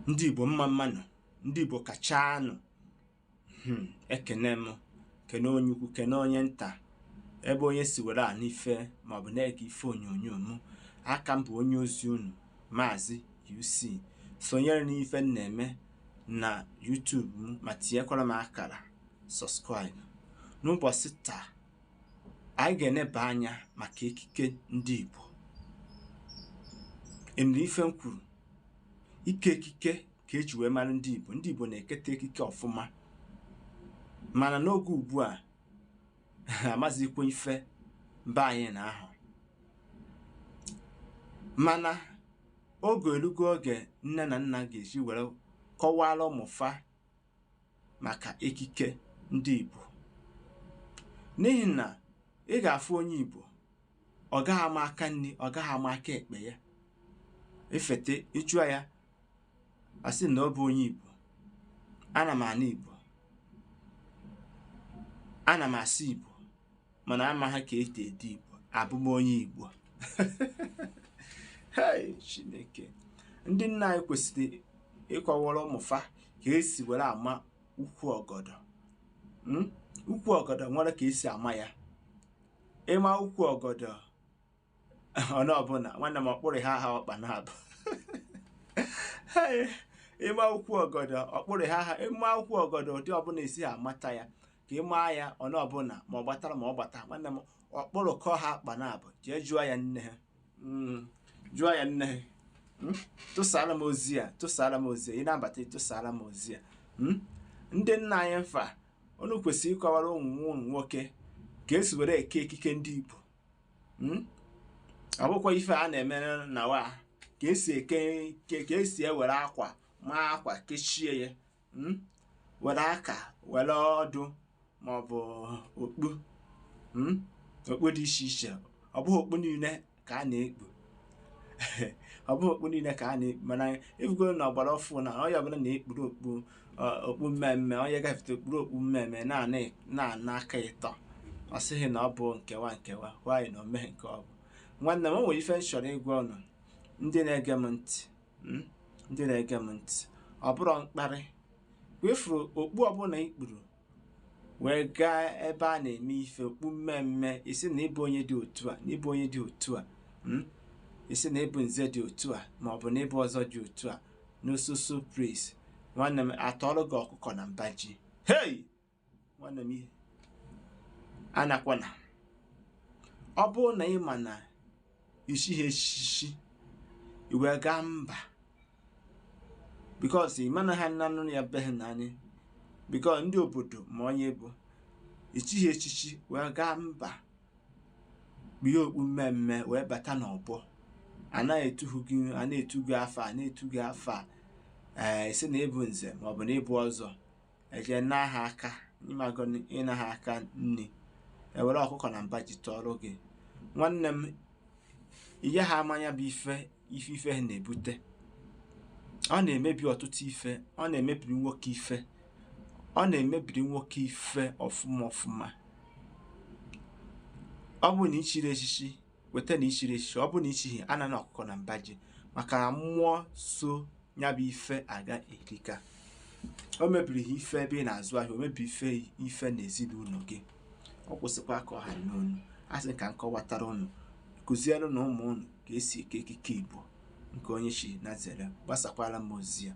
ndị Igbo mma mmanụ, ndị Igbo kachanụ. Ekene m, kene onye ukwu, kene onye nta, ebe onye si were a n'ife maọbụ na-ege ife onyonyo m. Aka m bụ onye ozi unu Maazi-UC. Sonyere n'ife m na-eme na YouTube m ma tinyekwara m akara subscribe. N'ụbọchị taa anyị ga-eneba anya maka ekike ndị Igbo. Enwere ife m kwuru, ike ekike ka eji wee mara ndị Igbo. Ndị Igbo na-eketa ekike ọfụma, mana n'oge ugbu a amazikwa ife mba anyị na ahụ. Mana oge elugo oge nne na nna ga-eji were kọwara ụmụfa maka ekike ndị Igbo. N'ihi na ị ga-afụ onye Igbo, ọ gaghị ama aka nri, ọ gaghị ama aka ekpe ya. Ifete ịjụa ya, asị na ọ bụ onye Igbo. Ana m ana Igbo, ana m asị Igbo, mana amaghị ka esi ede Igbo. Abụ m onye Igbo. Hey, Chineke. Ndị nna anyị kwesịrị ịkọwara ụmụfa ka esi were ama ukwu ọgọdọ. Ukwu ọgọdọ nwere ka esi ama ya. Ịma ukwu ọgọdọ ọnụ ọbụla, nwanne m ọkpụrụ ha ọkpa na-abụ. Ịma ukwu ọgọdọ ọkpụrụ ha ịma ukwu ọgọdọ ụdị ọbụla esi amata ya, ka ịma ya ọnụ ọbụla ma ọ gbatara ma ọ gbata. Nwanne m ọkpụrụ kọ ha akpa na-abụ, jee jụọ ya nne ha. Jụọ ya nne ha. Tụsara m ozi a, tụsara m ozi a. Ị na-abata ịtụsara m ozi a. Ndị nna anyị mfa, unu kwesịrị ịkọwara ụmụ nwoke ka esi were eke ekike ndị Igbo. Ọ bụkwa ife a na-eme na wa ka esi eke, ka esi ewere akwa maa akwa kechie ya, were aka, were ọdụ maọbụ okpu, okpu dị iche iche. Ọ bụghị okpu niile ka a na-ekpu. Ọ bụghị okpu niile ka a na-ekpu, mana ebugo na ọgbara ọfụ na onye ọbụla na-ekpuru okpu mmemme. Onye gafete okpuru okpu mmemme na aka ịtọ, ọ sịghị na ọ bụ nkewa nkewa. Nwaanyị na omeghe nke ọ bụ. Nwanne m, o nwere ife m chọrọ ịgwa unu, ndị na-ege m ntị, ndị na-ege m ntị. Ọ bụrụ mkparị, wefuru okpu ọbụla ikpuru wee gaa ebe a na-eme ife okpu mmemme. Isi na ịbụ onye dị otu a, na ịbụ onye dị otu a, isi na ịbụ nze dị otu a, ma ọ bụ na ịbụ ọzọ dị otu a, n'osusu praise. Nwanne m, atọrọ gị ọkụkọ na mba ji. Hey! Nwanne m, ihe anakwana. Ọ bụrụ na ị ma na ichighị echichi, iwe gaa mba, because ị mana ha nanụ ya beghị n'anya, because ndị obodo ma onye bụ ichighị echichi wee gaa mba, bụ ihe okpu mmemme wee bata n'ọgbọ. A na-etughị gị, a na-etu gị afọ, a na-etu gị afọ a, isi na ịbụ nze maọbụ na ịbụ ọzọ, eje na ha aka, ịmago ịna ha aka nne, ewere ọkụkọ na mba ji tọrọ gị. Nwanne m, ihe ha amanya bụ ife ha na-ebute. Ọ na-emebi ọtụtụ ife. Ọ na-emebiri nwoke ife. Ọ na-emebiri nwoke ife ọfụma ọfụma. Ọ bụ na ichiri echichi, weta na ichiri echichi. Ọ bụ na ichighị, ana na ọkụkọ na mba ji, maka na mmụọ so ya bụ ife aga erika. O mebiri ife ebe ị na-azụ ahịa, o mebiri ife n'ezinụlọ gị. Ọ kwụsịkwa ka ọ ha n'onu. Asị ka nkọwatara unu, kụziere na ụmụ unu ka esi eke ekike Igbo nke onye chi na zere. Gbasakwara m ozi ya.